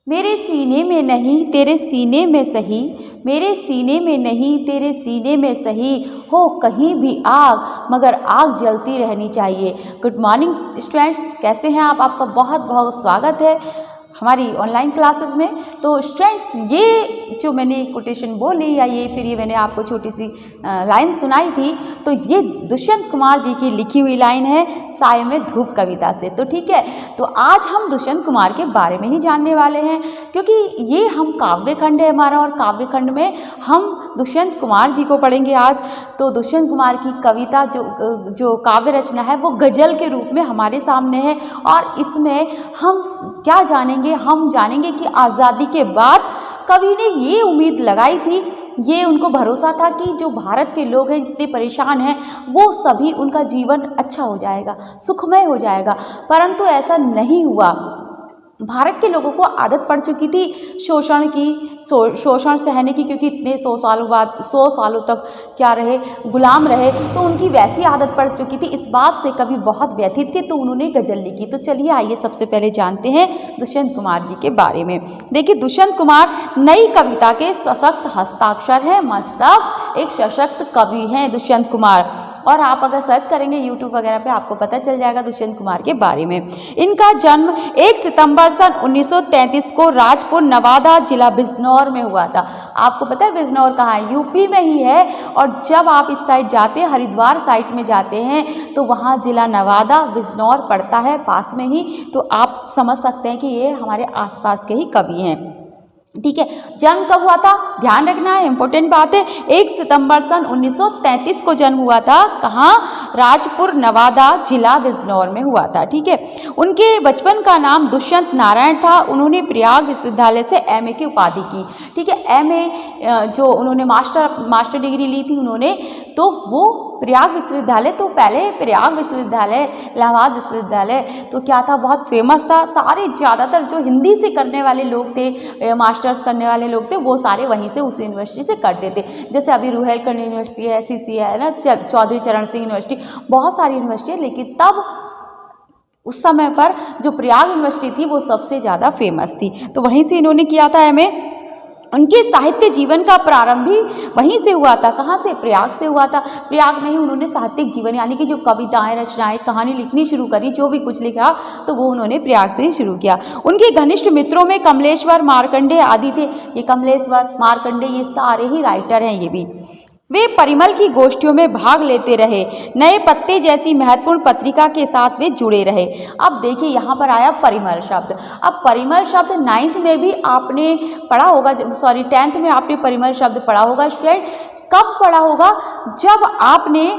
मेरे सीने में नहीं तेरे सीने में सही, मेरे सीने में नहीं तेरे सीने में सही, हो कहीं भी आग मगर आग जलती रहनी चाहिए। गुड मॉर्निंग स्टूडेंट्स, कैसे हैं आप? आपका बहुत बहुत स्वागत है हमारी ऑनलाइन क्लासेस में। तो स्टूडेंट्स, ये जो मैंने कोटेशन बोली या ये मैंने आपको छोटी सी लाइन सुनाई थी, तो ये दुष्यंत कुमार जी की लिखी हुई लाइन है साय में धूप कविता से। तो ठीक है, तो आज हम दुष्यंत कुमार के बारे में ही जानने वाले हैं, क्योंकि ये हम काव्य खंड है हमारा, और काव्य खंड में हम दुष्यंत कुमार जी को पढ़ेंगे आज। तो दुष्यंत कुमार की कविता जो काव्य रचना है वो गज़ल के रूप में हमारे सामने है, और इसमें हम क्या जानेंगे? हम जानेंगे कि आज़ादी के बाद कवि ने ये उम्मीद लगाई थी, ये उनको भरोसा था कि जो भारत के लोग हैं जितने परेशान हैं वो सभी, उनका जीवन अच्छा हो जाएगा, सुखमय हो जाएगा। परंतु ऐसा नहीं हुआ। भारत के लोगों को आदत पड़ चुकी थी शोषण की, शोषण सहने की, क्योंकि इतने 100 सालों तक क्या रहे, गुलाम रहे। तो उनकी वैसी आदत पड़ चुकी थी। इस बात से कवि बहुत व्यथित थे, तो उन्होंने गज़ल लिखी। तो चलिए आइए सबसे पहले जानते हैं दुष्यंत कुमार जी के बारे में। देखिए, दुष्यंत कुमार नई कविता के सशक्त हस्ताक्षर हैं, मतलब एक सशक्त कवि हैं दुष्यंत कुमार। और आप अगर सर्च करेंगे यूट्यूब वगैरह पे आपको पता चल जाएगा दुष्यंत कुमार के बारे में। इनका जन्म 1 सितंबर सन 1933 को राजपुर नवादा जिला बिजनौर में हुआ था। आपको पता है बिजनौर कहाँ है? यूपी में ही है। और जब आप इस साइड जाते हैं, हरिद्वार साइड में जाते हैं, तो वहाँ जिला नवादा बिजनौर पड़ता है पास में ही। तो आप समझ सकते हैं कि ये हमारे आसपास के ही कवि हैं। ठीक है, जन्म कब हुआ था ध्यान रखना है, इंपॉर्टेंट बात है। 1 सितंबर सन 1933 को जन्म हुआ था। कहाँ? राजपुर नवादा जिला बिजनौर में हुआ था। ठीक है, उनके बचपन का नाम दुष्यंत नारायण था। उन्होंने प्रयाग विश्वविद्यालय से एमए की उपाधि की। ठीक है, एमए जो उन्होंने मास्टर डिग्री ली थी उन्होंने, तो वो प्रयाग विश्वविद्यालय, तो पहले प्रयाग विश्वविद्यालय, इलाहाबाद विश्वविद्यालय तो क्या था, बहुत फेमस था। सारे ज़्यादातर जो हिंदी से करने वाले लोग थे, मास्टर्स करने वाले लोग थे, वो सारे वहीं से उस यूनिवर्सिटी से करते थे। जैसे अभी रुहेलखंड यूनिवर्सिटी है, सीसी है ना, चौधरी चरण सिंह यूनिवर्सिटी, बहुत सारी यूनिवर्सिटी है। लेकिन तब उस समय पर जो प्रयाग यूनिवर्सिटी थी वो सबसे ज़्यादा फेमस थी, तो वहीं से इन्होंने किया था एमए। उनके साहित्य जीवन का प्रारंभ भी वहीं से हुआ था। कहाँ से? प्रयाग से हुआ था। प्रयाग में ही उन्होंने साहित्यिक जीवन यानी कि जो कविताएं, रचनाएं, कहानी लिखनी शुरू करी, जो भी कुछ लिखा तो वो उन्होंने प्रयाग से ही शुरू किया। उनके घनिष्ठ मित्रों में कमलेश्वर, मार्कंडेय आदि थे। ये कमलेश्वर, मार्कंडेय, ये सारे ही राइटर हैं। ये भी वे परिमल की गोष्ठियों में भाग लेते रहे। नए पत्ते जैसी महत्वपूर्ण पत्रिका के साथ वे जुड़े रहे। अब देखिए, यहाँ पर आया परिमल शब्द। अब परिमल शब्द 9th में भी आपने पढ़ा होगा, 10th में आपने परिमल शब्द पढ़ा होगा। स्टूडेंट, कब पढ़ा होगा? जब आपने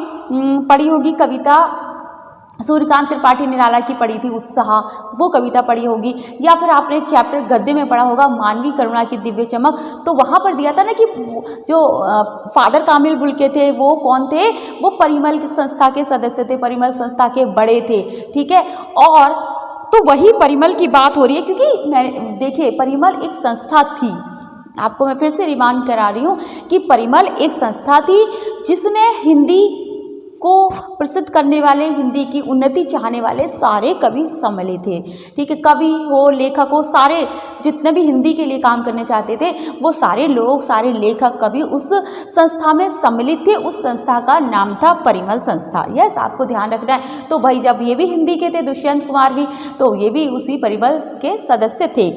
पढ़ी होगी कविता सूर्यकांत त्रिपाठी निराला की पढ़ी थी, उत्साह, वो कविता पढ़ी होगी। या फिर आपने एक चैप्टर गद्य में पढ़ा होगा, मानवीय करुणा की दिव्य चमक। तो वहाँ पर दिया था ना कि जो फादर कामिल बुल्के थे वो कौन थे? वो परिमल की संस्था के सदस्य थे, परिमल संस्था के बड़े थे। ठीक है, और तो वही परिमल की बात हो रही है, क्योंकि देखिए परिमल एक संस्था थी। आपको मैं फिर से रिमांड करा रही हूँ कि परिमल एक संस्था थी जिसमें हिंदी को प्रसिद्ध करने वाले, हिंदी की उन्नति चाहने वाले सारे कवि सम्मिलित थे। ठीक है, कवि हो, लेखक हो, सारे जितने भी हिंदी के लिए काम करने चाहते थे वो सारे लोग, सारे लेखक, कवि उस संस्था में सम्मिलित थे। उस संस्था का नाम था परिमल संस्था। यस, आपको ध्यान रखना है। तो भाई जब ये भी हिंदी के थे, दुष्यंत कुमार भी, तो ये भी उसी परिमल के सदस्य थे।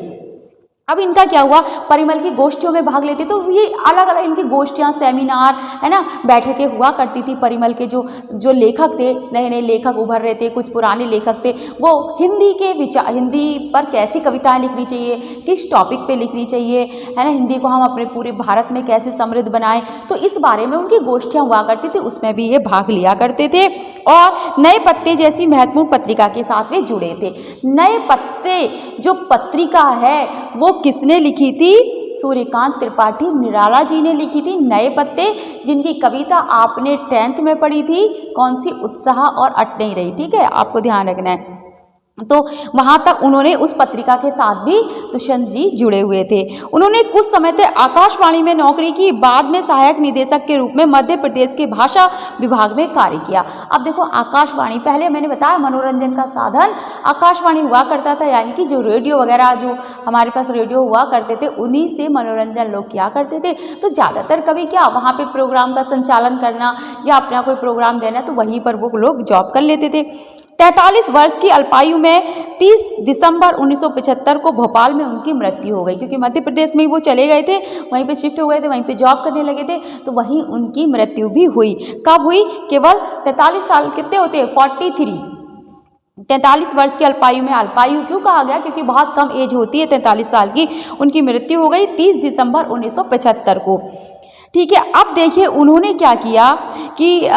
अब इनका क्या हुआ, परिमल की गोष्ठियों में भाग लेते, तो ये अलग अलग इनकी गोष्ठियाँ, सेमिनार, है ना, बैठकें हुआ करती थी। परिमल के जो लेखक थे, नए नए लेखक उभर रहे थे, कुछ पुराने लेखक थे, वो हिंदी के विचार, हिंदी पर कैसी कविताएं लिखनी चाहिए, किस टॉपिक पे लिखनी चाहिए, है ना, हिंदी को हम अपने पूरे भारत में कैसे समृद्ध बनाएं, तो इस बारे में उनकी गोष्ठियाँ हुआ करती थी, उसमें भी ये भाग लिया करते थे। और नए पत्ते जैसी महत्वपूर्ण पत्रिका के साथ वे जुड़े थे। नए पत्ते जो पत्रिका है वो किसने लिखी थी? सूर्यकांत त्रिपाठी निराला जी ने लिखी थी। नए पत्ते, जिनकी कविता आपने 10th में पढ़ी थी, कौन सी? उत्साह और अट नहीं रही। ठीक है, आपको ध्यान रखना है। तो वहाँ तक उन्होंने उस पत्रिका के साथ भी दुष्यंत जी जुड़े हुए थे। उन्होंने कुछ समय तक आकाशवाणी में नौकरी की, बाद में सहायक निदेशक के रूप में मध्य प्रदेश के भाषा विभाग में कार्य किया। अब देखो आकाशवाणी, पहले मैंने बताया मनोरंजन का साधन आकाशवाणी हुआ करता था, यानी कि जो रेडियो वगैरह जो हमारे पास रेडियो हुआ करते थे उन्हीं से मनोरंजन लोग किया करते थे। तो ज़्यादातर कभी क्या वहाँ पर प्रोग्राम का संचालन करना या अपना कोई प्रोग्राम देना, तो वहीं पर वो लोग जॉब कर लेते थे। 43 वर्ष की अल्पायु में 30 दिसंबर 1975 को भोपाल में उनकी मृत्यु हो गई, क्योंकि मध्य प्रदेश में ही वो चले गए थे, वहीं पे शिफ्ट हो गए थे, वहीं पे जॉब करने लगे थे, तो वहीं उनकी मृत्यु भी हुई। कब हुई? केवल 43 साल, कितने होते हैं 43, 43 वर्ष की अल्पायु में। अल्पायु क्यों कहा गया? क्योंकि बहुत कम एज होती है 43 साल की। उनकी मृत्यु हो गई 30 दिसंबर 1975 को। ठीक है, अब देखिए उन्होंने क्या किया कि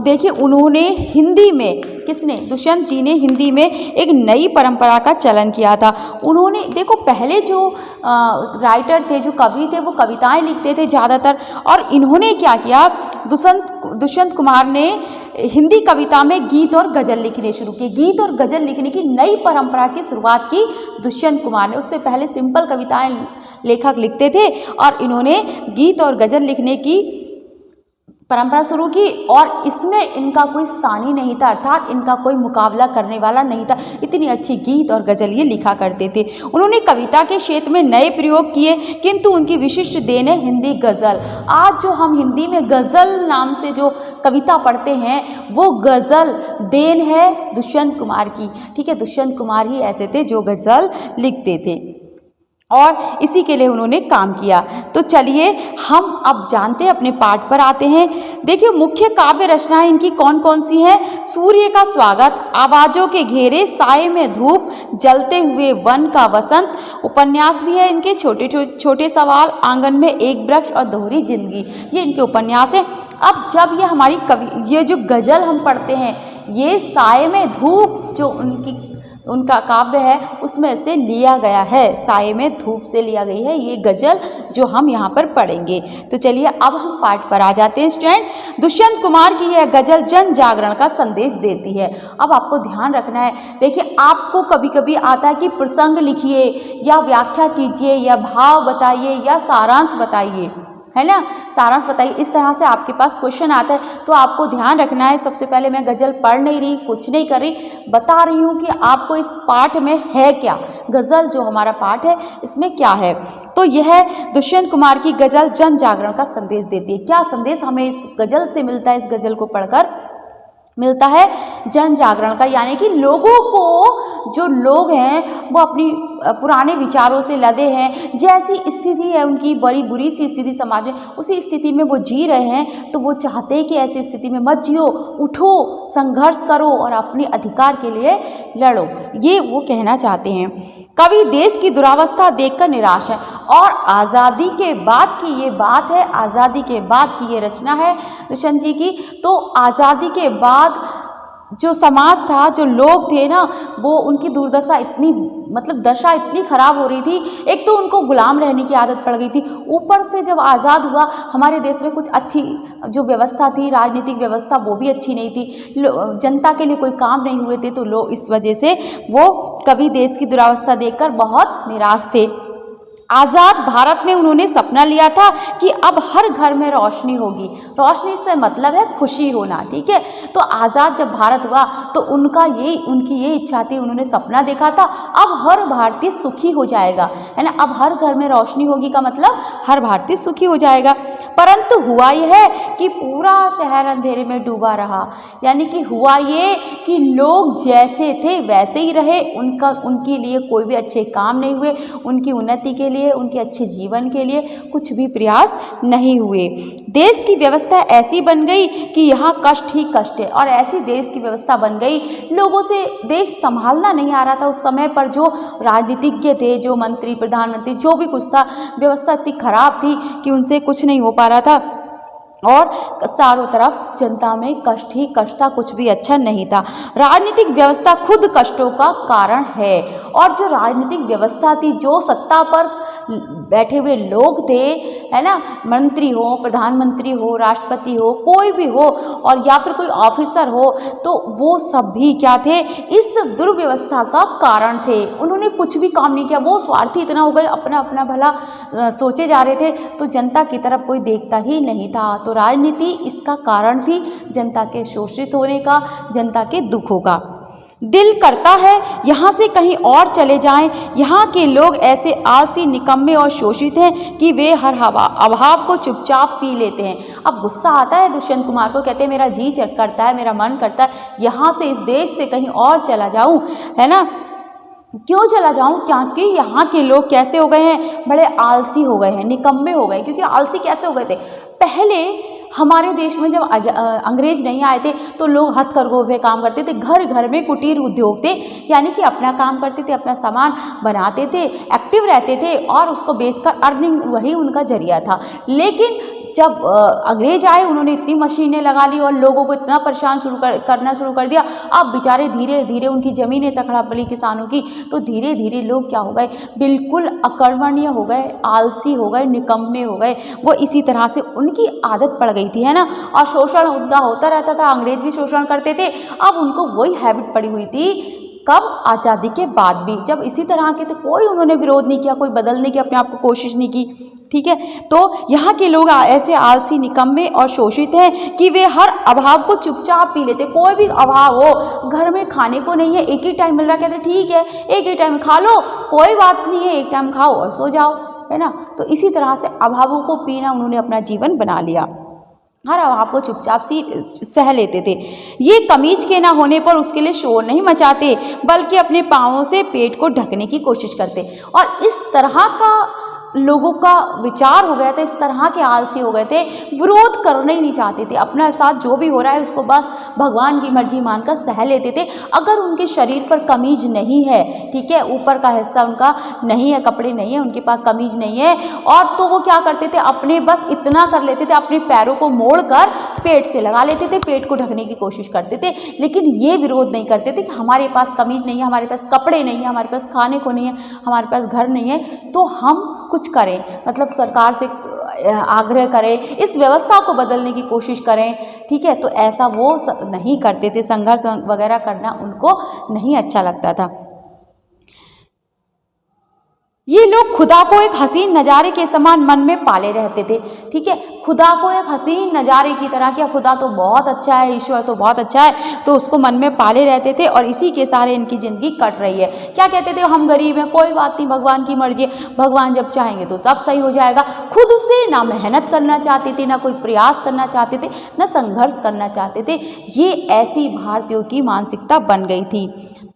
देखिए उन्होंने हिंदी में, किसने? दुष्यंत जी ने हिंदी में एक नई परंपरा का चलन किया था। उन्होंने देखो पहले जो राइटर थे, जो कवि थे, वो कविताएं लिखते थे ज़्यादातर, और इन्होंने क्या किया, दुष्यंत कुमार ने हिंदी कविता में गीत और गज़ल लिखने शुरू किए। गीत और गज़ल लिखने की नई परंपरा की शुरुआत की दुष्यंत कुमार ने। उससे पहले सिंपल कविताएं लेखक लिखते थे और इन्होंने गीत और गज़ल लिखने की परंपरा शुरू की, और इसमें इनका कोई सानी नहीं था, अर्थात इनका कोई मुकाबला करने वाला नहीं था। इतनी अच्छी गीत और गज़ल ये लिखा करते थे। उन्होंने कविता के क्षेत्र में नए प्रयोग किए, किंतु उनकी विशिष्ट देन है हिंदी गज़ल। आज जो हम हिंदी में गज़ल नाम से जो कविता पढ़ते हैं, वो गज़ल देन है दुष्यंत कुमार की। ठीक है, दुष्यंत कुमार ही ऐसे थे जो गज़ल लिखते थे और इसी के लिए उन्होंने काम किया। तो चलिए हम अब जानते हैं, अपने पाठ पर आते हैं। देखिए मुख्य काव्य रचनाएं इनकी कौन कौन सी हैं? सूर्य का स्वागत, आवाज़ों के घेरे, साए में धूप, जलते हुए वन का वसंत। उपन्यास भी है इनके, छोटे सवाल, आंगन में एक वृक्ष और दोहरी जिंदगी, ये इनके उपन्यास है। अब जब ये हमारी ये जो गज़ल हम पढ़ते हैं, ये साए में धूप जो उनका काव्य है उसमें से लिया गया है, साए में धूप से लिया गई है ये गज़ल जो हम यहाँ पर पढ़ेंगे। तो चलिए अब हम पाठ पर आ जाते हैं स्टूडेंट। दुष्यंत कुमार की यह गज़ल जन जागरण का संदेश देती है। अब आपको ध्यान रखना है, देखिए आपको कभी कभी आता है कि प्रसंग लिखिए या व्याख्या कीजिए या भाव बताइए या सारांश बताइए, है ना, सारांश बताइए, इस तरह से आपके पास क्वेश्चन आता है। तो आपको ध्यान रखना है, सबसे पहले मैं गज़ल पढ़ नहीं रही, कुछ नहीं कर रही, बता रही हूँ कि आपको इस पाठ में है क्या, गज़ल जो हमारा पाठ है इसमें क्या है। तो यह दुष्यंत कुमार की गज़ल जन जागरण का संदेश देती है। क्या संदेश हमें इस गज़ल से मिलता है? इस गज़ल को पढ़कर मिलता है जन जागरण का, यानी कि लोगों को, जो लोग हैं वो अपनी पुराने विचारों से लदे हैं, जैसी स्थिति है उनकी, बड़ी बुरी सी स्थिति समाज में, उसी स्थिति में वो जी रहे हैं, तो वो चाहते हैं कि ऐसी स्थिति में मत जियो, उठो, संघर्ष करो और अपने अधिकार के लिए लड़ो, ये वो कहना चाहते हैं। कवि देश की दुरावस्था देखकर निराश है, और आज़ादी के बाद की ये बात है, आज़ादी के बाद की ये रचना है दुष्यंत जी की। तो आज़ादी के बाद जो समाज था, जो लोग थे ना, वो उनकी दुर्दशा इतनी, मतलब दशा इतनी खराब हो रही थी। एक तो उनको गुलाम रहने की आदत पड़ गई थी, ऊपर से जब आज़ाद हुआ हमारे देश में कुछ अच्छी जो व्यवस्था थी, राजनीतिक व्यवस्था, वो भी अच्छी नहीं थी, जनता के लिए कोई काम नहीं हुए थे। तो लोग इस वजह से वो कवि देश की दुरावस्था देखकर बहुत निराश थे। आज़ाद भारत में उन्होंने सपना लिया था कि अब हर घर में रोशनी होगी। रोशनी से मतलब है खुशी होना, ठीक है। तो आज़ाद जब भारत हुआ तो उनकी ये इच्छा थी, उन्होंने सपना देखा था अब हर भारतीय सुखी हो जाएगा, है ना। अब हर घर में रोशनी होगी का मतलब हर भारतीय सुखी हो जाएगा। परंतु हुआ यह है कि पूरा शहर अंधेरे में डूबा रहा, यानी कि हुआ ये कि लोग जैसे थे वैसे ही रहे, उनके लिए कोई भी अच्छे काम नहीं हुए, उनकी उन्नति के लिए, उनके अच्छे जीवन के लिए कुछ भी प्रयास नहीं हुए। देश की व्यवस्था ऐसी बन गई कि यहाँ कष्ट ही कष्ट है, और ऐसी देश की व्यवस्था बन गई, लोगों से देश संभालना नहीं आ रहा था। उस समय पर जो राजनीतिज्ञ थे, जो मंत्री, प्रधानमंत्री, जो भी कुछ था, व्यवस्था इतनी खराब थी कि उनसे कुछ नहीं हो पा रहा था। और चारों तरफ जनता में कष्ट ही कष्ट था, कुछ भी अच्छा नहीं था। राजनीतिक व्यवस्था खुद कष्टों का कारण है। और जो राजनीतिक व्यवस्था थी, जो सत्ता पर बैठे हुए लोग थे, है ना, मंत्री हो, प्रधानमंत्री हो, राष्ट्रपति हो, कोई भी हो, और या फिर कोई ऑफिसर हो, तो वो सब भी क्या थे, इस दुर्व्यवस्था का कारण थे। उन्होंने कुछ भी काम नहीं किया, वो स्वार्थी इतना हो गए, अपना अपना भला सोचे जा रहे थे, तो जनता की तरफ कोई देखता ही नहीं था। तो राजनीति इसका कारण थी, जनता के शोषित होने का, जनता के दुखों का। दिल करता है यहाँ से कहीं और चले जाएं। यहाँ के लोग ऐसे आलसी, निकम्मे और शोषित हैं कि वे हर अभाव को चुपचाप पी लेते हैं। अब गुस्सा आता है दुष्यंत कुमार को, कहते हैं मेरा जी करता है, मेरा मन करता है यहाँ से, इस देश से कहीं और चला जाऊँ, है ना। क्यों चला जाऊं? क्योंकि यहाँ के लोग कैसे हो गए हैं, बड़े आलसी हो गए हैं, निकम्मे हो गए। क्योंकि आलसी कैसे हो गए थे, पहले हमारे देश में जब अंग्रेज नहीं आए थे तो लोग हथकरघों पे काम करते थे, घर घर में कुटीर उद्योग थे, यानी कि अपना काम करते थे, अपना सामान बनाते थे, एक्टिव रहते थे और उसको बेचकर अर्निंग, वही उनका जरिया था। लेकिन जब अंग्रेज आए, उन्होंने इतनी मशीनें लगा ली और लोगों को इतना परेशान करना शुरू कर दिया। अब बेचारे धीरे धीरे उनकी ज़मीनें तकड़ा पड़ी किसानों की, तो धीरे धीरे लोग क्या हो गए, बिल्कुल अकर्मण्य हो गए, आलसी हो गए, निकम्मे हो गए। वो इसी तरह से उनकी आदत पड़ गई थी, है ना। और शोषण उनका होता रहता था, अंग्रेज भी शोषण करते थे। अब उनको वही हैबिट पड़ी हुई थी, कब? आज़ादी के बाद भी, जब इसी तरह के, तो कोई उन्होंने विरोध नहीं किया, कोई बदलने की अपने आप को कोशिश नहीं की। ठीक है, तो यहाँ के लोग ऐसे आलसी, निकम्मे और शोषित हैं कि वे हर अभाव को चुपचाप पी लेते। कोई भी अभाव हो, घर में खाने को नहीं है, एक ही टाइम मिल रहा है, कहते ठीक है एक ही टाइम खा लो, कोई बात नहीं है, एक टाइम खाओ और सो जाओ, है ना। तो इसी तरह से अभावों को पीना उन्होंने अपना जीवन बना लिया, हर अभाव को चुपचाप सह लेते थे। ये कमीज के ना होने पर उसके लिए शोर नहीं मचाते, बल्कि अपने पाँवों से पेट को ढकने की कोशिश करते। और इस तरह का लोगों का विचार हो गया था, इस तरह के आलसी हो गए थे, विरोध करना ही नहीं चाहते थे, अपने साथ जो भी हो रहा है उसको बस भगवान की मर्जी मानकर सह लेते थे। अगर उनके शरीर पर कमीज नहीं है, ठीक है, ऊपर का हिस्सा उनका नहीं है, कपड़े नहीं है, उनके पास कमीज नहीं है, और तो वो क्या करते थे, अपने बस इतना कर लेते थे, अपने पैरों को मोड़कर पेट से लगा लेते थे, पेट को ढकने की कोशिश करते थे। लेकिन ये विरोध नहीं करते थे कि हमारे पास कमीज नहीं है, हमारे पास कपड़े नहीं है, हमारे पास खाने को नहीं है, हमारे पास घर नहीं है, तो हम कुछ करें, मतलब सरकार से आग्रह करें, इस व्यवस्था को बदलने की कोशिश करें। ठीक है, तो ऐसा वो नहीं करते थे, संघर्ष वगैरह करना उनको नहीं अच्छा लगता था। ये लोग खुदा को एक हसीन नज़ारे के समान मन में पाले रहते थे। ठीक है, खुदा को एक हसीन नज़ारे की तरह, क्या खुदा तो बहुत अच्छा है, ईश्वर तो बहुत अच्छा है, तो उसको मन में पाले रहते थे और इसी के सहारे इनकी ज़िंदगी कट रही है। क्या कहते थे, हम गरीब हैं, कोई बात नहीं, भगवान की मर्जी, भगवान जब चाहेंगे तो सब सही हो जाएगा। खुद से ना मेहनत करना चाहते थे, ना कोई प्रयास करना चाहते थे, ना संघर्ष करना चाहते थे। ये ऐसी भारतीयों की मानसिकता बन गई थी।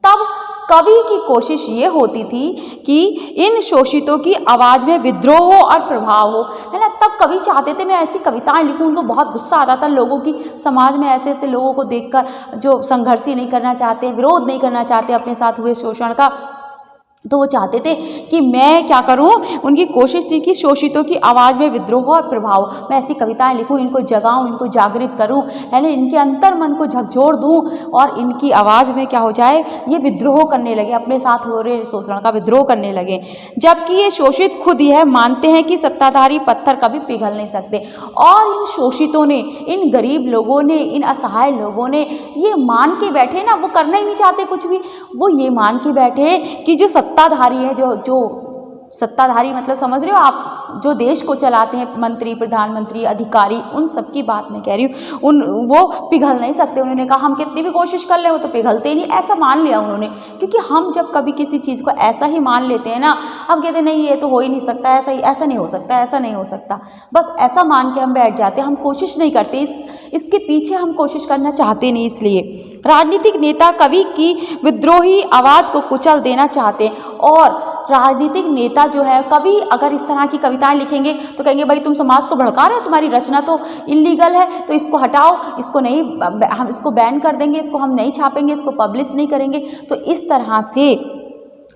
तब कवि की कोशिश ये होती थी कि इन शोषितों की आवाज़ में विद्रोह हो और प्रभाव हो, है ना। तब कवि चाहते थे मैं ऐसी कविताएं लिखूं, उनको बहुत गुस्सा आता था लोगों की, समाज में ऐसे ऐसे लोगों को देखकर जो संघर्ष ही नहीं करना चाहते, विरोध नहीं करना चाहते अपने साथ हुए शोषण का। तो वो चाहते थे कि मैं क्या करूं, उनकी कोशिश थी कि शोषितों की आवाज़ में विद्रोह और प्रभाव, मैं ऐसी कविताएं लिखूं, इनको जगाऊं, इनको जागृत करूं, है ना, इनके अंतर मन को झकझोर दूं और इनकी आवाज़ में क्या हो जाए, ये विद्रोह करने लगे, अपने साथ हो रहे शोषण का विद्रोह करने लगे। जबकि ये शोषित खुद यह मानते हैं कि सत्ताधारी पत्थर कभी पिघल नहीं सकते। और इन शोषितों ने, इन गरीब लोगों ने, इन असहाय लोगों ने ये मान के बैठे ना, वो करना ही नहीं चाहते कुछ भी, वो ये मान के बैठे कि जो सत्ताधारी है, जो सत्ताधारी मतलब समझ रहे हो आप, जो देश को चलाते हैं, मंत्री, प्रधानमंत्री, अधिकारी, उन सब की बात मैं कह रही हूँ, वो पिघल नहीं सकते। उन्होंने कहा हम कितनी भी कोशिश कर ले वो तो पिघलते ही नहीं, ऐसा मान लिया उन्होंने। क्योंकि हम जब कभी किसी चीज़ को ऐसा ही मान लेते हैं ना, हम कहते हैं नहीं ये तो हो ही नहीं सकता, ऐसा नहीं हो सकता, ऐसा नहीं हो सकता, बस ऐसा मान के हम बैठ जाते हैं, हम कोशिश नहीं करते, इसके पीछे हम कोशिश करना चाहते नहीं। इसलिए राजनीतिक नेता कवि की विद्रोही आवाज़ को कुचल देना चाहते हैं। और राजनीतिक नेता जो है, कभी अगर इस तरह की कविताएं लिखेंगे तो कहेंगे भाई तुम समाज को भड़का रहे हो, तुम्हारी रचना तो इलीगल है, तो इसको हटाओ, इसको नहीं, हम इसको बैन कर देंगे, इसको हम नहीं छापेंगे, इसको पब्लिश नहीं करेंगे। तो इस तरह से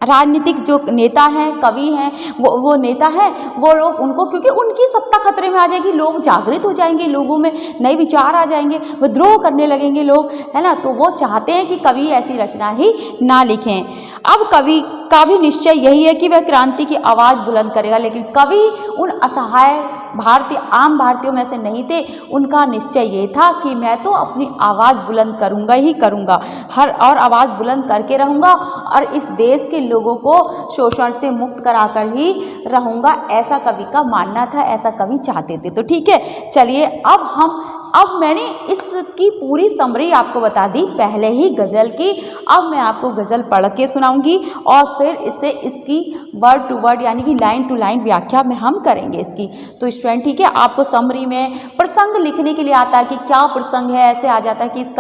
राजनीतिक जो नेता हैं, कवि हैं, वो नेता हैं, वो लोग उनको, क्योंकि उनकी सत्ता खतरे में आ जाएगी, लोग जागृत हो जाएंगे, लोगों में नए विचार आ जाएंगे, विद्रोह करने लगेंगे लोग, है ना। तो वो चाहते हैं कि कवि ऐसी रचना ही ना लिखें। अब कवि का भी निश्चय यही है कि वह क्रांति की आवाज़ बुलंद करेगा, लेकिन कवि उन असहाय आम भारतीयों में से नहीं थे। उनका निश्चय ये था कि मैं तो अपनी आवाज़ बुलंद करूँगा ही करूँगा, और आवाज़ बुलंद करके रहूँगा, और इस देश के लोगों को शोषण से मुक्त कराकर ही रहूँगा, ऐसा कवि का मानना था, ऐसा कवि चाहते थे। तो ठीक है, चलिए अब मैंने इसकी पूरी समरी आपको बता दी पहले ही गज़ल की। अब मैं आपको गज़ल पढ़ के सुनाऊंगी और फिर इसकी वर्ड टू वर्ड यानी कि लाइन टू लाइन व्याख्या में हम करेंगे इसकी। तो स्टूडेंट ठीक है, आपको समरी में प्रसंग लिखने के लिए आता है कि क्या प्रसंग है, ऐसे आ जाता है कि इस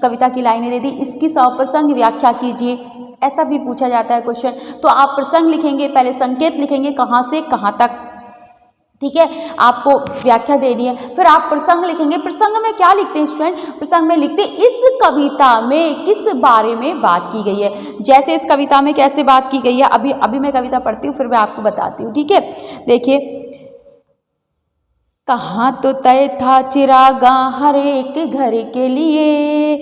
कविता की लाइनें दे दी, इसकी प्रसंग व्याख्या कीजिए, ऐसा भी पूछा जाता है क्वेश्चन। तो आप प्रसंग लिखेंगे, पहले संकेत लिखेंगे कहाँ से कहाँ तक, ठीक है, आपको व्याख्या देनी है, फिर आप प्रसंग लिखेंगे। प्रसंग में क्या लिखते हैं स्टूडेंट? प्रसंग में लिखते हैं इस कविता में किस बारे में बात की गई है, जैसे इस कविता में कैसे बात की गई है। अभी मैं कविता पढ़ती हूँ, फिर मैं आपको बताती हूँ, ठीक है। देखिए, कहाँ तो तय था चिरागा हर एक घर के लिए,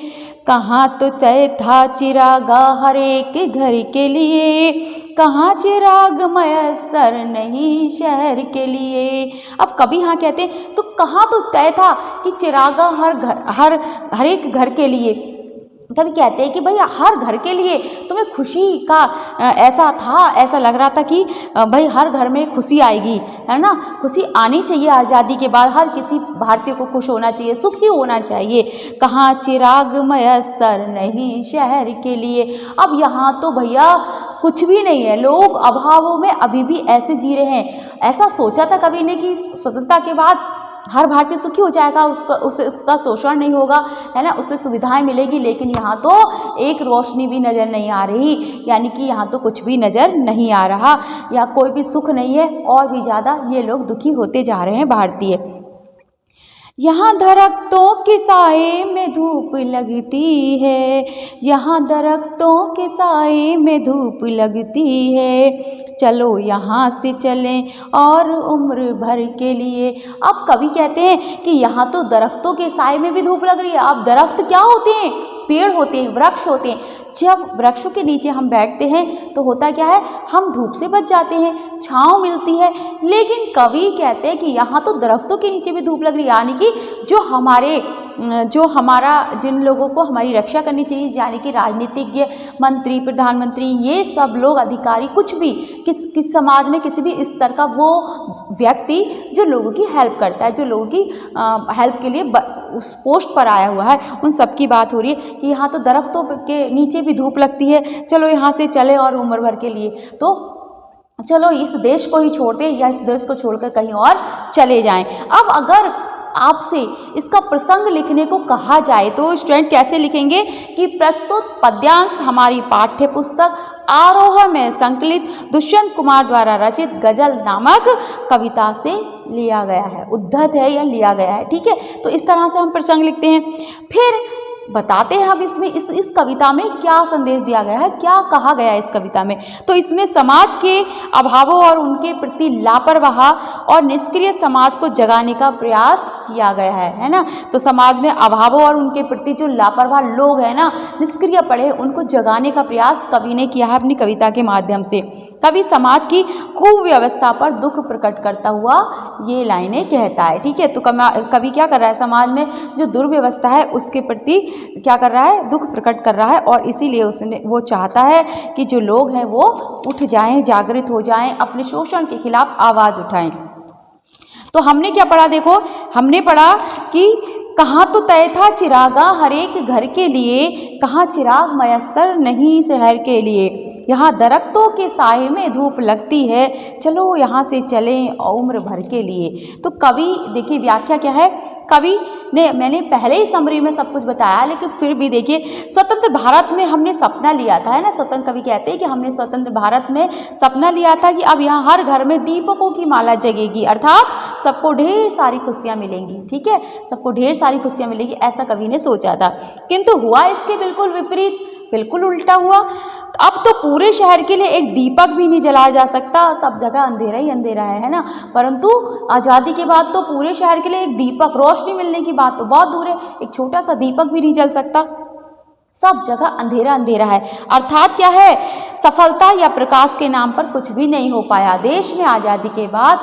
कहाँ तो तय था चिरागा हर एक घर के लिए, कहाँ चिराग मयसर नहीं शहर के लिए। अब कभी हाँ कहते हैं तो कहाँ तो तय था कि चिरागा हर एक घर के लिए। कभी कहते हैं कि भाई हर घर के लिए तुम्हें खुशी का ऐसा लग रहा था कि भाई हर घर में खुशी आएगी, है ना, खुशी आनी चाहिए। आज़ादी के बाद हर किसी भारतीय को खुश होना चाहिए, सुखी होना चाहिए। कहाँ चिराग मयसर नहीं शहर के लिए। अब यहाँ तो भैया कुछ भी नहीं है, लोग अभावों में अभी भी ऐसे जी रहे हैं। ऐसा सोचा था कभी ने कि स्वतंत्रता के बाद हर भारतीय सुखी हो जाएगा, उसका शोषण नहीं होगा, है ना, उससे सुविधाएं मिलेगी, लेकिन यहाँ तो एक रोशनी भी नज़र नहीं आ रही, यानी कि यहाँ तो कुछ भी नज़र नहीं आ रहा, यहाँ कोई भी सुख नहीं है, और भी ज़्यादा ये लोग दुखी होते जा रहे हैं भारतीय। यहाँ दरख्तों के साए में धूप लगती है, यहाँ दरख्तों के साए में धूप लगती है, चलो यहाँ से चलें और उम्र भर के लिए। अब कवि कहते हैं कि यहाँ तो दरख्तों के साए में भी धूप लग रही है। अब दरख्त क्या होते हैं? पेड़ होते हैं, वृक्ष होते हैं। जब वृक्षों के नीचे हम बैठते हैं तो होता क्या है, हम धूप से बच जाते हैं, छांव मिलती है। लेकिन कवि कहते हैं कि यहाँ तो दरख्तों के नीचे भी धूप लग रही है, यानी कि जिन लोगों को हमारी रक्षा करनी चाहिए, यानी कि राजनीतिज्ञ, मंत्री, प्रधानमंत्री, ये सब लोग, अधिकारी, कुछ भी किस समाज में किसी भी स्तर का वो व्यक्ति जो लोगों की हेल्प करता है, जो लोगों की हेल्प के लिए उस पोस्ट पर आया हुआ है, उन सब की बात हो रही है कि यहाँ तो दरख्तों के नीचे भी धूप लगती है, चलो यहाँ से चले और उम्र भर के लिए तो चलो इस देश को ही छोड़ते हैं या इस देश को छोड़कर कहीं और चले जाएं। अब अगर आपसे इसका प्रसंग लिखने को कहा जाए तो स्टूडेंट कैसे लिखेंगे कि प्रस्तुत पद्यांश हमारी पाठ्य पुस्तक आरोह में संकलित दुष्यंत कुमार द्वारा रचित गजल नामक कविता से लिया गया है, उद्धत है या लिया गया है, ठीक है। तो इस तरह से हम प्रसंग लिखते हैं। फिर बताते हैं हम इसमें इस कविता में क्या संदेश दिया गया है, क्या कहा गया है इस कविता में। तो इसमें समाज के अभावों और उनके प्रति लापरवाह और निष्क्रिय समाज को जगाने का प्रयास किया गया है ना। तो समाज में अभावों और उनके प्रति जो लापरवाह लोग हैं ना, निष्क्रिय पड़े, उनको जगाने का प्रयास कवि ने किया है अपनी कविता के माध्यम से। कवि समाज की कुव्यवस्था पर दुख प्रकट करता हुआ ये लाइनें कहता है, ठीक है। तो कवि क्या कर रहा है, समाज में जो दुर्व्यवस्था है उसके प्रति क्या कर रहा है, दुख प्रकट कर रहा है, और इसीलिए वो चाहता है कि जो लोग हैं वो उठ जाएं, जागृत हो जाएं, अपने शोषण के खिलाफ आवाज़ उठाएं। तो हमने क्या पढ़ा, देखो हमने पढ़ा कि कहाँ तो तय था चिरागा हर एक घर के लिए, कहाँ चिराग मयसर नहीं शहर के लिए, यहाँ दरख्तों के साए में धूप लगती है, चलो यहाँ से चलें उम्र भर के लिए। तो कवि देखिए व्याख्या क्या है, कवि ने, मैंने पहले ही समरी में सब कुछ बताया, लेकिन फिर भी देखिए स्वतंत्र भारत में हमने सपना लिया था, है ना। स्वतंत्र कवि कहते हैं कि हमने स्वतंत्र भारत में सपना लिया था कि अब यहाँ हर घर में दीपकों की माला जगेगी, अर्थात सबको ढेर सारी खुशियाँ मिलेंगी, ठीक है, सबको ढेर सारी खुशियाँ मिलेगी, ऐसा कवि ने सोचा था। किंतु हुआ इसके बिल्कुल विपरीत। बिल्कुल उल्टा हुआ। अब तो पूरे शहर के लिए एक दीपक भी नहीं जलाया जा सकता, सब जगह अंधेरा ही अंधेरा है ना। परंतु आज़ादी के बाद तो पूरे शहर के लिए एक दीपक, रोशनी मिलने की बात तो बहुत दूर है, एक छोटा सा दीपक भी नहीं जल सकता, सब जगह अंधेरा अंधेरा है। अर्थात क्या है, सफलता या प्रकाश के नाम पर कुछ भी नहीं हो पाया। देश में आज़ादी के बाद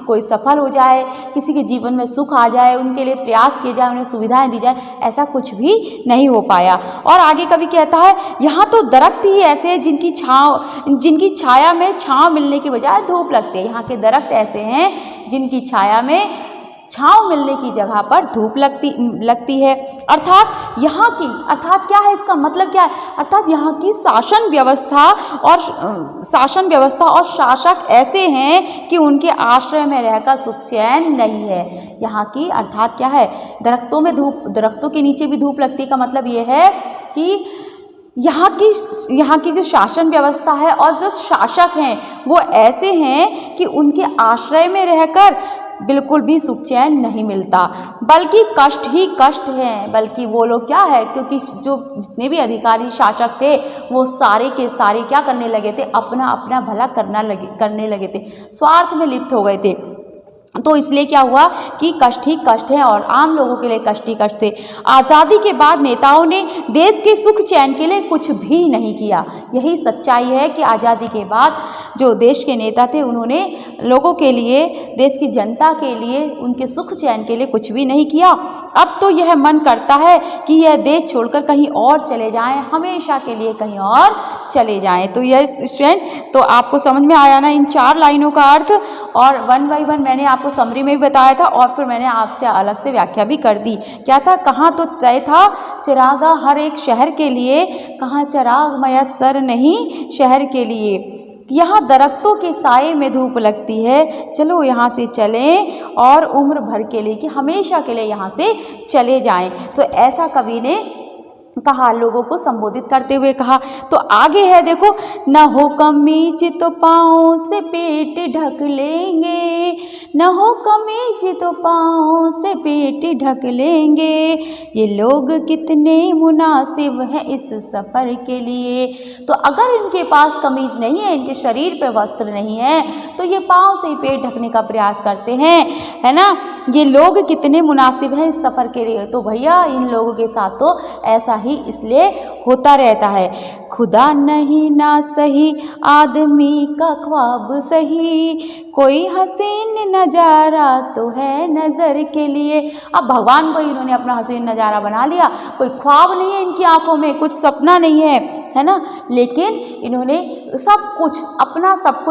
कोई सफल हो जाए, किसी के जीवन में सुख आ जाए, उनके लिए प्रयास किए जाए, उन्हें सुविधाएं दी जाए, ऐसा कुछ भी नहीं हो पाया। और आगे कवि कहता है, यहाँ तो दरख्त ही ऐसे हैं जिनकी छाया में छाँव मिलने के बजाय धूप लगती है। यहाँ के दरख्त ऐसे हैं जिनकी छाया में छाँव मिलने की जगह पर धूप लगती है। अर्थात क्या है, इसका मतलब क्या है, अर्थात यहाँ की शासन व्यवस्था और शासक ऐसे हैं कि उनके आश्रय में रहकर सुख चैन नहीं है। यहाँ की अर्थात क्या है, दरख्तों के नीचे भी धूप लगती का मतलब ये है कि यहाँ की जो शासन व्यवस्था है और जो शासक हैं वो ऐसे हैं कि उनके आश्रय में रहकर बिल्कुल भी सुख चैन नहीं मिलता, बल्कि कष्ट ही कष्ट हैं। बल्कि वो लोग क्या है, क्योंकि जो जितने भी अधिकारी शासक थे वो सारे के सारे क्या करने लगे थे, अपना अपना भला करने लगे थे, स्वार्थ में लिप्त हो गए थे। तो इसलिए क्या हुआ कि कष्ट ही कष्ट है और आम लोगों के लिए कष्ट ही कष्ट थे। आज़ादी के बाद नेताओं ने देश के सुख चैन के लिए कुछ भी नहीं किया। यही सच्चाई है कि आज़ादी के बाद जो देश के नेता थे उन्होंने लोगों के लिए, देश की जनता के लिए, उनके सुख चैन के लिए कुछ भी नहीं किया। अब तो यह मन करता है कि यह देश छोड़कर कहीं और चले जाएं, हमेशा के लिए कहीं और चले जाएं। तो यह स्टूडेंट, तो आपको समझ में आया ना इन 4 लाइनों का अर्थ, और 1 बाय 1 मैंने आपको समरी में भी बताया था और फिर मैंने आपसे अलग से व्याख्या भी कर दी। क्या था, कहाँ तो तय था चिरागा हर एक शहर के लिए, कहाँ चिराग मयस्सर नहीं शहर के लिए। यहाँ दरख्तों के साए में धूप लगती है, चलो यहाँ से चलें और उम्र भर के लिए, कि हमेशा के लिए यहाँ से चले जाएं। तो ऐसा कवि ने कहा, लोगों को संबोधित करते हुए कहा। तो आगे है देखो, न हो कमीज तो पाँव से पेट ढक लेंगे, न हो कमीज तो पाँव से पेट ढक लेंगे, ये लोग कितने मुनासिब हैं इस सफ़र के लिए। तो अगर इनके पास कमीज नहीं है, इनके शरीर पर वस्त्र नहीं है, तो ये पाँव से ही पेट ढकने का प्रयास करते हैं, है ना। ये लोग कितने मुनासिब हैं इस सफ़र के लिए। तो भैया इन लोगों के साथ तो ऐसा ही इसलिए होता रहता है। खुदा नहीं ना सही आदमी का ख्वाब सही, कोई हसीन नज़ारा तो है नज़र के लिए। अब भगवान को इन्होंने अपना हसीन नज़ारा बना लिया, कोई ख्वाब नहीं है इनकी आंखों में, कुछ सपना नहीं है ना। लेकिन इन्होंने सब कुछ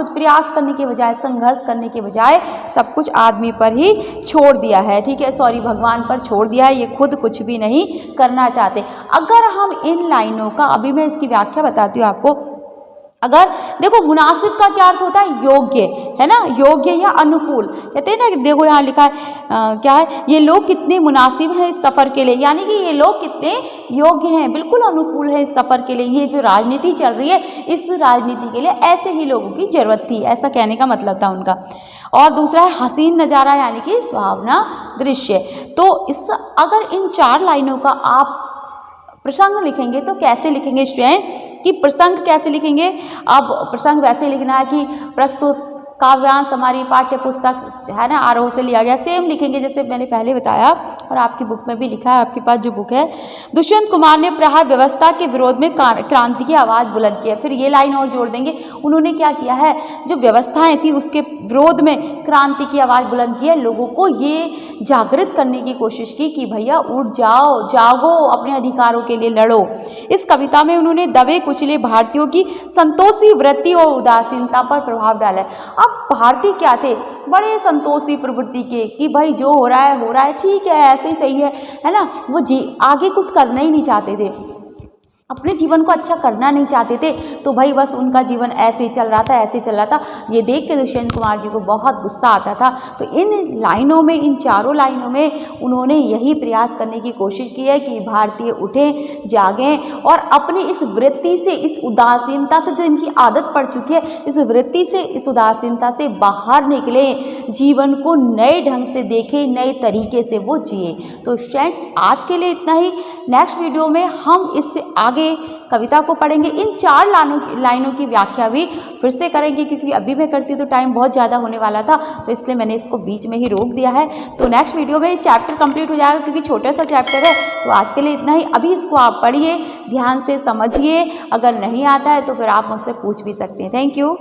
प्रयास करने के बजाय, संघर्ष करने के बजाय सब कुछ आदमी पर ही छोड़ दिया है, ठीक है, भगवान पर छोड़ दिया है। ये खुद कुछ भी नहीं करना चाहते। अगर हम इन लाइनों का, अभी मैं इसकी व्याख्या बताती हूँ आपको। अगर देखो, मुनासिब का क्या अर्थ होता है, योग्य, है ना, योग्य या अनुकूल। कहते हैं ना कि देखो यहाँ लिखा है क्या है, ये लोग कितने मुनासिब हैं इस सफ़र के लिए, यानी कि ये लोग कितने योग्य हैं, बिल्कुल अनुकूल है इस सफ़र के लिए। ये जो राजनीति चल रही है, इस राजनीति के लिए ऐसे ही लोगों की ज़रूरत थी, ऐसा कहने का मतलब था उनका। और दूसरा है हसीन नज़ारा, यानी कि सुहावना दृश्य। तो अगर इन 4 लाइनों का आप प्रसंग लिखेंगे तो कैसे लिखेंगे स्टूडेंट, कि प्रसंग कैसे लिखेंगे। अब प्रसंग वैसे लिखना है कि प्रस्तुत काव्यांश हमारी पाठ्य पुस्तक है ना, आरोह से लिया गया, सेम लिखेंगे जैसे मैंने पहले बताया और आपकी बुक में भी लिखा है, आपके पास जो बुक है। दुष्यंत कुमार ने प्रहार व्यवस्था के विरोध में क्रांति की आवाज़ बुलंद की है। फिर ये लाइन और जोड़ देंगे, उन्होंने क्या किया है, जो व्यवस्थाएं थी उसके विरोध में क्रांति की आवाज़ बुलंद की है, लोगों को ये जागृत करने की कोशिश की कि भैया उठ जाओ, जागो, अपने अधिकारों के लिए लड़ो। इस कविता में उन्होंने दबे कुचले भारतीयों की संतोषी वृत्ति और उदासीनता पर प्रभाव डाला है। अब भारतीय क्या थे, बड़े संतोषी प्रवृत्ति के, कि भाई जो हो रहा है ठीक है, ऐसे ही सही है ना। वो आगे कुछ करना ही नहीं चाहते थे, अपने जीवन को अच्छा करना नहीं चाहते थे। तो भाई बस उनका जीवन ऐसे ही चल रहा था, ये देख के दुष्यंत कुमार जी को बहुत गुस्सा आता था। तो इन लाइनों में, इन 4 लाइनों में उन्होंने यही प्रयास करने की कोशिश की है कि भारतीय उठें, जागें और अपनी इस वृत्ति से, इस उदासीनता से, जो इनकी आदत पड़ चुकी है, इस वृत्ति से, इस उदासीनता से बाहर निकले, जीवन को नए ढंग से देखें, नए तरीके से वो जिए। तो फ्रेंड्स, आज के लिए इतना ही। नेक्स्ट वीडियो में हम इससे आगे कविता को पढ़ेंगे। इन 4 लाइनों की व्याख्या भी फिर से करेंगे, क्योंकि अभी मैं करती तो टाइम बहुत ज़्यादा होने वाला था, तो इसलिए मैंने इसको बीच में ही रोक दिया है। तो नेक्स्ट वीडियो में चैप्टर कंप्लीट हो जाएगा, क्योंकि छोटा सा चैप्टर है। तो आज के लिए इतना ही। अभी इसको आप पढ़िए, ध्यान से समझिए। अगर नहीं आता है तो फिर आप मुझसे पूछ भी सकते हैं। Thank you.